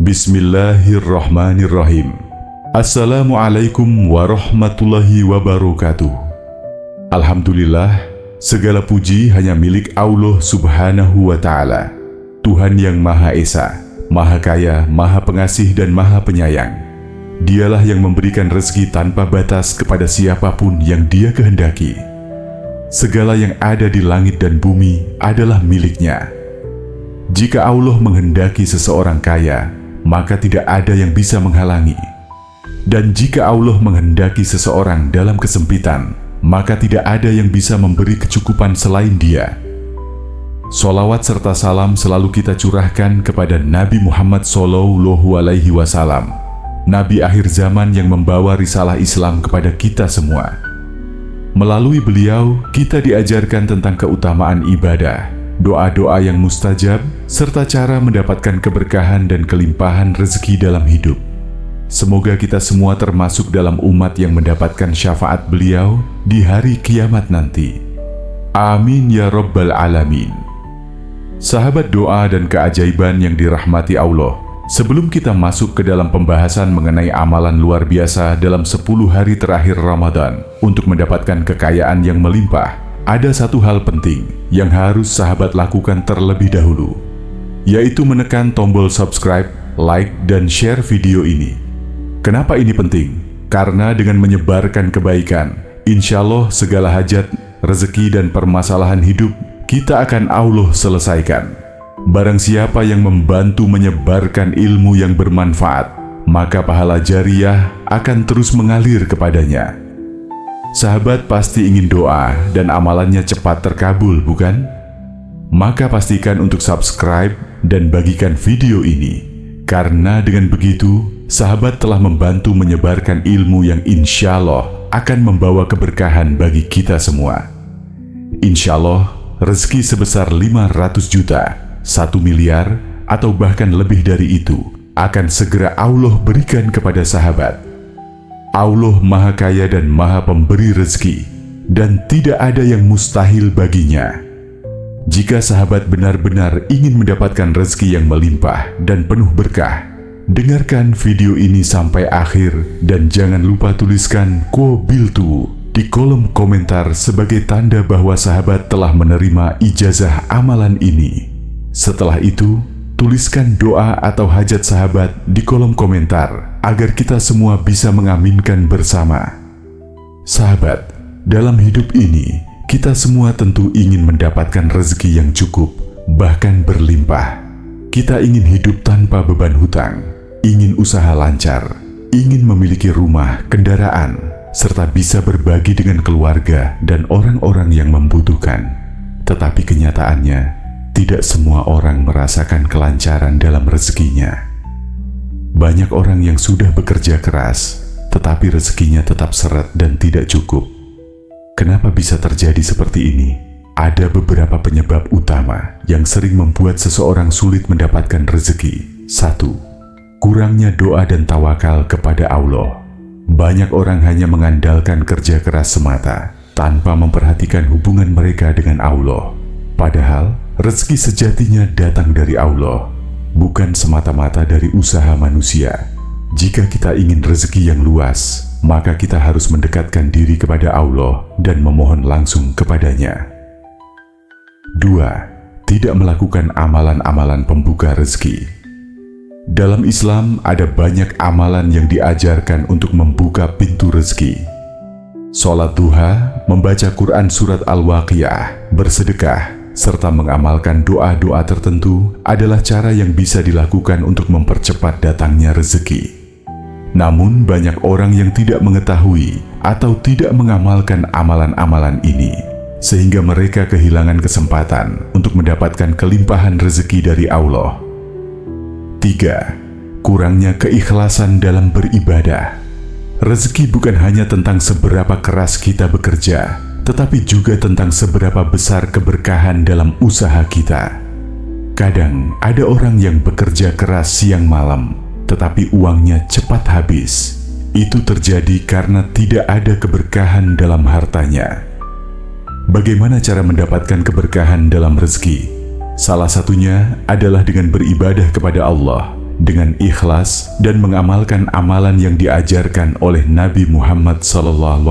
Bismillahirrahmanirrahim. Assalamualaikum warahmatullahi wabarakatuh. Alhamdulillah, segala puji hanya milik Allah subhanahu wa ta'ala, Tuhan yang Maha Esa, Maha Kaya, Maha Pengasih dan Maha Penyayang. Dialah yang memberikan rezeki tanpa batas kepada siapapun yang Dia kehendaki. Segala yang ada di langit dan bumi adalah milik-Nya. Jika Allah menghendaki seseorang kaya, maka tidak ada yang bisa menghalangi. Dan jika Allah menghendaki seseorang dalam kesempitan, maka tidak ada yang bisa memberi kecukupan selain Dia. Sholawat serta salam selalu kita curahkan kepada Nabi Muhammad SAW, Nabi akhir zaman yang membawa risalah Islam kepada kita semua. Melalui beliau, kita diajarkan tentang keutamaan ibadah, doa-doa yang mustajab, serta cara mendapatkan keberkahan dan kelimpahan rezeki dalam hidup. Semoga kita semua termasuk dalam umat yang mendapatkan syafaat beliau di hari kiamat nanti. Amin ya Rabbal Alamin. Sahabat doa dan keajaiban yang dirahmati Allah, sebelum kita masuk ke dalam pembahasan mengenai amalan luar biasa dalam 10 hari terakhir Ramadan untuk mendapatkan kekayaan yang melimpah, ada satu hal penting yang harus sahabat lakukan terlebih dahulu, yaitu menekan tombol subscribe, like, dan share video ini. Kenapa ini penting? Karena dengan menyebarkan kebaikan, insya Allah segala hajat, rezeki, dan permasalahan hidup kita akan Allah selesaikan. Barang siapa yang membantu menyebarkan ilmu yang bermanfaat, maka pahala jariah akan terus mengalir kepadanya. Sahabat pasti ingin doa dan amalannya cepat terkabul, bukan? Maka pastikan untuk subscribe dan bagikan video ini, karena dengan begitu, sahabat telah membantu menyebarkan ilmu yang insya Allah akan membawa keberkahan bagi kita semua. Insya Allah, rezeki sebesar 500 juta, 1 miliar, atau bahkan lebih dari itu, akan segera Allah berikan kepada sahabat. Allah Maha Kaya dan Maha Pemberi rezeki, dan tidak ada yang mustahil baginya. Jika sahabat benar-benar ingin mendapatkan rezeki yang melimpah dan penuh berkah, dengarkan video ini sampai akhir dan jangan lupa tuliskan qabiltu di kolom komentar sebagai tanda bahwa sahabat telah menerima ijazah amalan ini. Setelah itu, tuliskan doa atau hajat sahabat di kolom komentar agar kita semua bisa mengaminkan bersama. Sahabat, dalam hidup ini, kita semua tentu ingin mendapatkan rezeki yang cukup, bahkan berlimpah. Kita ingin hidup tanpa beban hutang, ingin usaha lancar, ingin memiliki rumah, kendaraan, serta bisa berbagi dengan keluarga dan orang-orang yang membutuhkan. Tetapi kenyataannya, tidak semua orang merasakan kelancaran dalam rezekinya. Banyak orang yang sudah bekerja keras, tetapi rezekinya tetap seret dan tidak cukup. Kenapa bisa terjadi seperti ini? Ada beberapa penyebab utama yang sering membuat seseorang sulit mendapatkan rezeki. 1. Kurangnya doa dan tawakal kepada Allah. Banyak orang hanya mengandalkan kerja keras semata, tanpa memperhatikan hubungan mereka dengan Allah. Padahal, rezeki sejatinya datang dari Allah, bukan semata-mata dari usaha manusia. Jika kita ingin rezeki yang luas, maka kita harus mendekatkan diri kepada Allah dan memohon langsung kepadanya. 2. Tidak melakukan amalan-amalan pembuka rezeki. Dalam Islam ada banyak amalan yang diajarkan untuk membuka pintu rezeki. Sholat duha, membaca Quran surat Al-Waqiah, bersedekah, serta mengamalkan doa-doa tertentu adalah cara yang bisa dilakukan untuk mempercepat datangnya rezeki. Namun banyak orang yang tidak mengetahui atau tidak mengamalkan amalan-amalan ini, sehingga mereka kehilangan kesempatan untuk mendapatkan kelimpahan rezeki dari Allah. 3. Kurangnya keikhlasan dalam beribadah. Rezeki bukan hanya tentang seberapa keras kita bekerja, tetapi juga tentang seberapa besar keberkahan dalam usaha kita. Kadang ada orang yang bekerja keras siang malam, tetapi uangnya cepat habis. Itu terjadi karena tidak ada keberkahan dalam hartanya. Bagaimana cara mendapatkan keberkahan dalam rezeki? Salah satunya adalah dengan beribadah kepada Allah, dengan ikhlas dan mengamalkan amalan yang diajarkan oleh Nabi Muhammad SAW.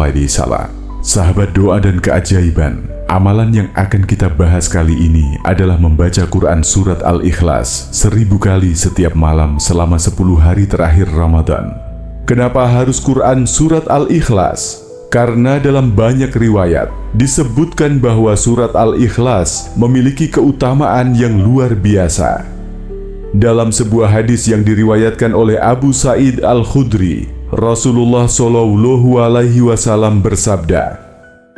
Sahabat doa dan keajaiban, amalan yang akan kita bahas kali ini adalah membaca Quran Surat Al-Ikhlas 1000 kali setiap malam selama 10 hari terakhir Ramadan. Kenapa harus Quran Surat Al-Ikhlas? Karena dalam banyak riwayat disebutkan bahwa Surat Al-Ikhlas memiliki keutamaan yang luar biasa. Dalam sebuah hadis yang diriwayatkan oleh Abu Sa'id Al-Khudri, Rasulullah SAW bersabda,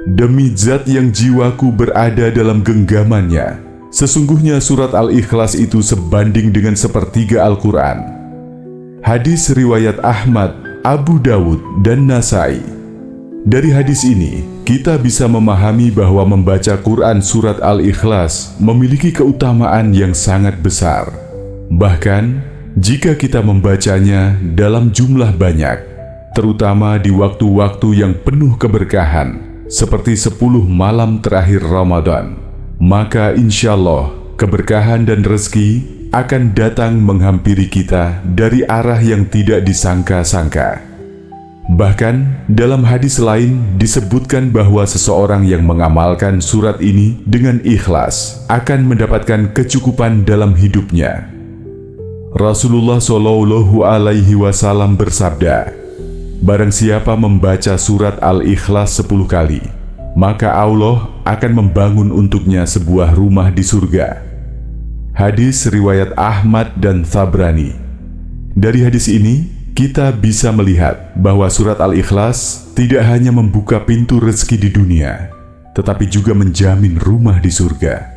"Demi zat yang jiwaku berada dalam genggamannya, sesungguhnya Surat Al-Ikhlas itu sebanding dengan sepertiga Al-Quran." Hadis riwayat Ahmad, Abu Dawud, dan Nasai. Dari hadis ini, kita bisa memahami bahwa membaca Quran Surat Al-Ikhlas memiliki keutamaan yang sangat besar. Bahkan, jika kita membacanya dalam jumlah banyak, terutama di waktu-waktu yang penuh keberkahan, seperti 10 malam terakhir Ramadan, maka insya Allah keberkahan dan rezeki akan datang menghampiri kita dari arah yang tidak disangka-sangka. Bahkan dalam hadis lain disebutkan bahwa seseorang yang mengamalkan surat ini dengan ikhlas akan mendapatkan kecukupan dalam hidupnya. Rasulullah SAW bersabda, "Barang siapa membaca surat Al-Ikhlas 10 kali, maka Allah akan membangun untuknya sebuah rumah di surga." Hadis riwayat Ahmad dan Tabrani. Dari hadis ini, kita bisa melihat bahwa surat Al-Ikhlas tidak hanya membuka pintu rezeki di dunia, tetapi juga menjamin rumah di surga.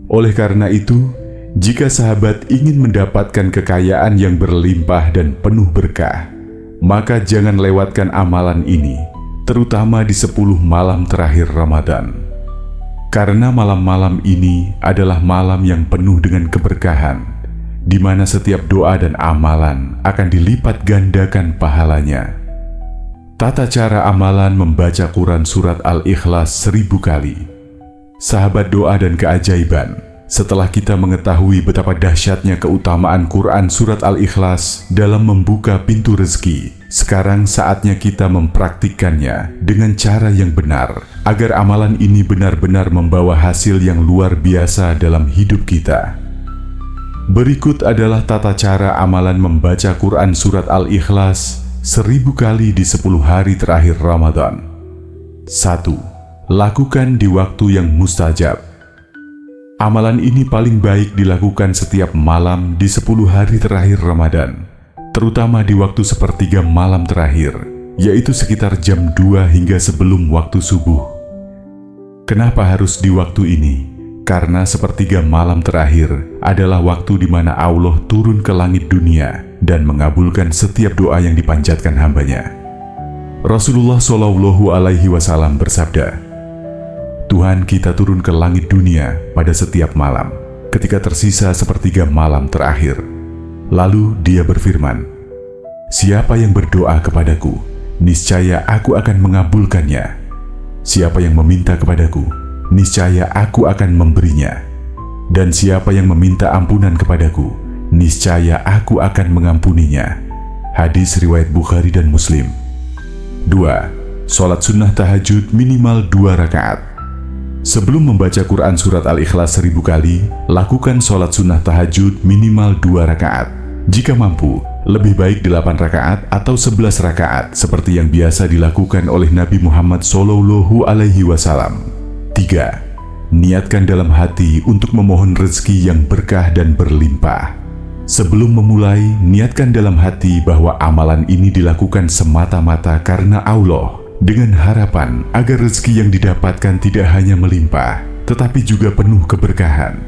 Oleh karena itu, jika sahabat ingin mendapatkan kekayaan yang berlimpah dan penuh berkah, maka jangan lewatkan amalan ini, terutama di 10 malam terakhir Ramadan. Karena malam-malam ini adalah malam yang penuh dengan keberkahan, di mana setiap doa dan amalan akan dilipat gandakan pahalanya. Tata cara amalan membaca Quran Surat Al-Ikhlas 1000 kali. Sahabat doa dan keajaiban, setelah kita mengetahui betapa dahsyatnya keutamaan Quran Surat Al-Ikhlas dalam membuka pintu rezeki, sekarang saatnya kita mempraktikkannya dengan cara yang benar, agar amalan ini benar-benar membawa hasil yang luar biasa dalam hidup kita. Berikut adalah tata cara amalan membaca Quran Surat Al-Ikhlas 1000 kali di 10 hari terakhir Ramadan. 1. Lakukan di waktu yang mustajab. Amalan ini paling baik dilakukan setiap malam di 10 hari terakhir Ramadan, terutama di waktu sepertiga malam terakhir, yaitu sekitar jam 2 hingga sebelum waktu subuh. Kenapa harus di waktu ini? Karena sepertiga malam terakhir adalah waktu di mana Allah turun ke langit dunia dan mengabulkan setiap doa yang dipanjatkan hambanya. Rasulullah SAW bersabda, "Tuhan kita turun ke langit dunia pada setiap malam, ketika tersisa sepertiga malam terakhir. Lalu dia berfirman, 'Siapa yang berdoa kepadaku, niscaya aku akan mengabulkannya. Siapa yang meminta kepadaku, niscaya aku akan memberinya. Dan siapa yang meminta ampunan kepadaku, niscaya aku akan mengampuninya." Hadis riwayat Bukhari dan Muslim. 2. Sholat sunnah tahajud minimal 2 rakaat. Sebelum membaca Quran Surat Al-Ikhlas 1000 kali, lakukan sholat sunnah tahajud minimal 2 rakaat. Jika mampu, lebih baik 8 rakaat atau 11 rakaat seperti yang biasa dilakukan oleh Nabi Muhammad SAW. 3. Niatkan dalam hati untuk memohon rezeki yang berkah dan berlimpah. Sebelum memulai, niatkan dalam hati bahwa amalan ini dilakukan semata-mata karena Allah, dengan harapan agar rezeki yang didapatkan tidak hanya melimpah, tetapi juga penuh keberkahan.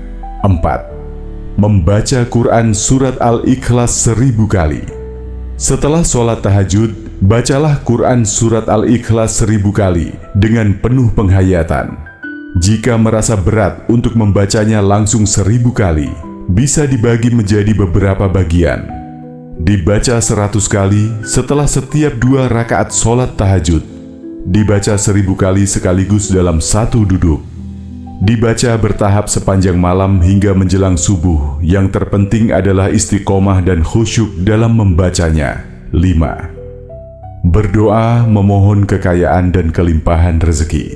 4. Membaca Quran Surat Al-Ikhlas 1000 kali. Setelah sholat tahajud, bacalah Quran Surat Al-Ikhlas 1000 kali dengan penuh penghayatan. Jika merasa berat untuk membacanya langsung 1000 kali, bisa dibagi menjadi beberapa bagian. Dibaca 100 kali setelah setiap 2 rakaat sholat tahajud. Dibaca 1000 kali sekaligus dalam satu duduk. dibaca bertahap sepanjang malam hingga menjelang subuh. Yang terpenting adalah istiqomah dan khusyuk dalam membacanya. 5. Berdoa memohon kekayaan dan kelimpahan rezeki.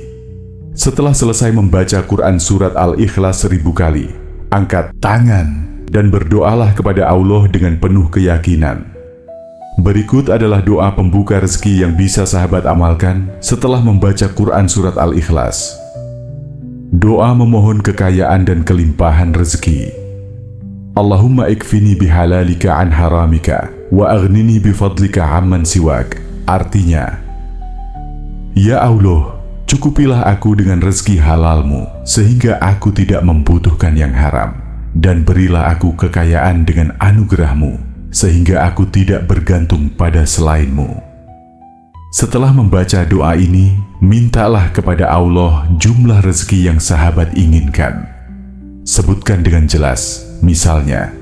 Setelah selesai membaca Quran Surat Al-Ikhlas 1000 kali, angkat tangan dan berdoalah kepada Allah dengan penuh keyakinan. Berikut adalah doa pembuka rezeki yang bisa sahabat amalkan setelah membaca Quran Surat Al-Ikhlas. Doa memohon kekayaan dan kelimpahan rezeki. Allahumma ikfini bihalalika an haramika, wa aghnini bifadlika amman siwak. Artinya, Ya Allah, cukupilah aku dengan rezeki halalmu, sehingga aku tidak membutuhkan yang haram. Dan berilah aku kekayaan dengan anugerahmu, sehingga aku tidak bergantung pada selainmu. Setelah membaca doa ini, mintalah kepada Allah jumlah rezeki yang sahabat inginkan. Sebutkan dengan jelas, misalnya,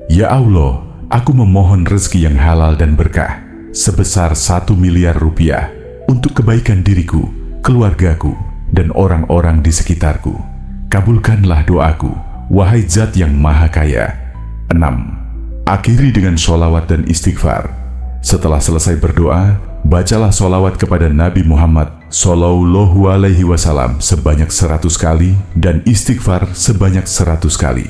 Ya Allah, aku memohon rezeki yang halal dan berkah, sebesar 1 miliar rupiah, untuk kebaikan diriku, keluargaku, dan orang-orang di sekitarku. Kabulkanlah doaku, wahai Zat yang Maha Kaya. 6. Akhiri dengan sholawat dan istighfar. Setelah selesai berdoa, bacalah sholawat kepada Nabi Muhammad Sallallahu Alaihi Wasallam sebanyak 100 kali dan istighfar sebanyak 100 kali.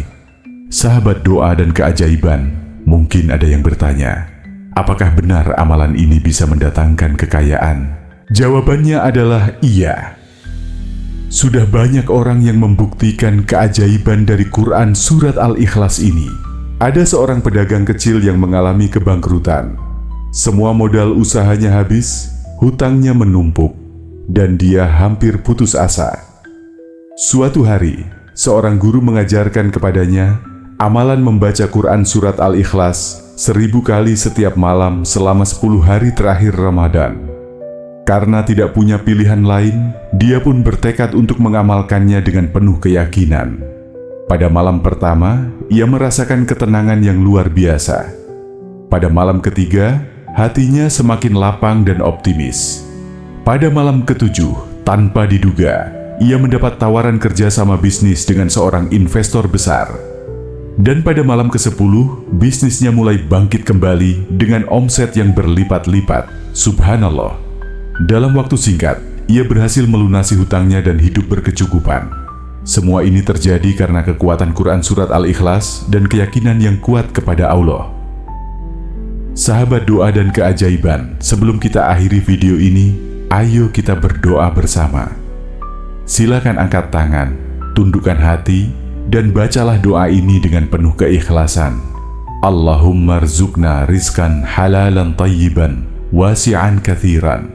Sahabat doa dan keajaiban, mungkin ada yang bertanya, apakah benar amalan ini bisa mendatangkan kekayaan? Jawabannya adalah iya. Sudah banyak orang yang membuktikan keajaiban dari Quran Surat Al-Ikhlas ini. Ada seorang pedagang kecil yang mengalami kebangkrutan. Semua modal usahanya habis, hutangnya menumpuk, dan dia hampir putus asa. Suatu hari, seorang guru mengajarkan kepadanya amalan membaca Quran Surat Al-Ikhlas 1000 kali setiap malam selama 10 hari terakhir Ramadan. Karena tidak punya pilihan lain, dia pun bertekad untuk mengamalkannya dengan penuh keyakinan. Pada malam pertama, ia merasakan ketenangan yang luar biasa. Pada malam ketiga, hatinya semakin lapang dan optimis. Pada malam ketujuh, tanpa diduga, ia mendapat tawaran kerjasama bisnis dengan seorang investor besar. Dan pada malam ke-10, bisnisnya mulai bangkit kembali dengan omset yang berlipat-lipat. Subhanallah. Dalam waktu singkat, ia berhasil melunasi hutangnya dan hidup berkecukupan. Semua ini terjadi karena kekuatan Quran Surat Al-Ikhlas dan keyakinan yang kuat kepada Allah. Sahabat doa dan keajaiban, sebelum kita akhiri video ini, ayo kita berdoa bersama. Silakan angkat tangan, tundukkan hati, dan bacalah doa ini dengan penuh keikhlasan. Allahumma rzuqna rizqan halalan tayyiban, wasi'an kathiran,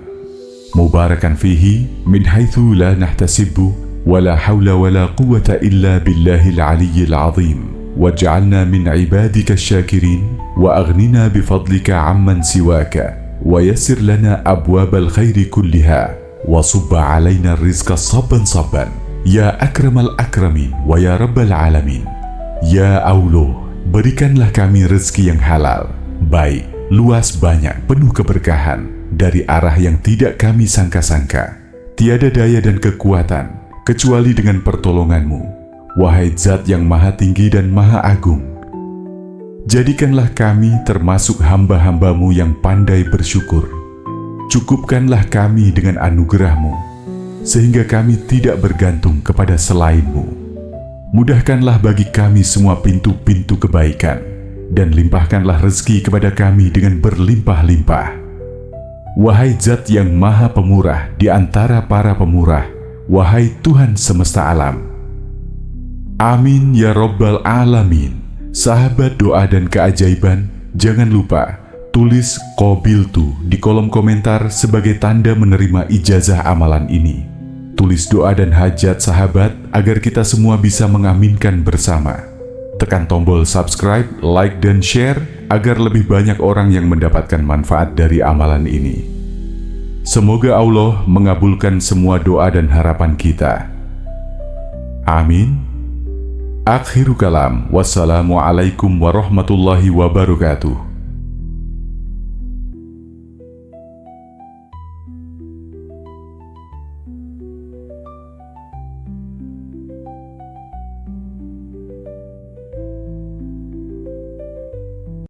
mubarakan fihi, min haitsu la nahtasibu, ولا حول ولا قوة إلا بالله العلي العظيم واجعلنا من عبادك الشاكرين وأغننا بفضلك عمن سواك ويسر لنا أبواب الخير كلها وصب علينا الرزق صبا صبا يا أكرم الأكرمين ويا رب العالمين. Ya Allah, berikanlah kami rezeki yang halal, baik, luas, banyak, penuh keberkahan dari arah yang tidak kami sangka-sangka. Tiada daya dan kekuatan kecuali dengan pertolongan-Mu, wahai Zat yang Maha Tinggi dan Maha Agung. Jadikanlah kami termasuk hamba-hamba-Mu yang pandai bersyukur. Cukupkanlah kami dengan anugerah-Mu, sehingga kami tidak bergantung kepada selain-Mu. Mudahkanlah bagi kami semua pintu-pintu kebaikan, dan limpahkanlah rezeki kepada kami dengan berlimpah-limpah. Wahai Zat yang Maha Pemurah di antara para pemurah, wahai Tuhan semesta alam. Amin ya Rabbal Alamin. Sahabat doa dan keajaiban, jangan lupa tulis qabiltu di kolom komentar sebagai tanda menerima ijazah amalan ini. Tulis doa dan hajat sahabat agar kita semua bisa mengaminkan bersama. Tekan tombol subscribe, like, dan share agar lebih banyak orang yang mendapatkan manfaat dari amalan ini. Semoga Allah mengabulkan semua doa dan harapan kita. Amin. Akhiru kalam. Wassalamualaikum warahmatullahi wabarakatuh.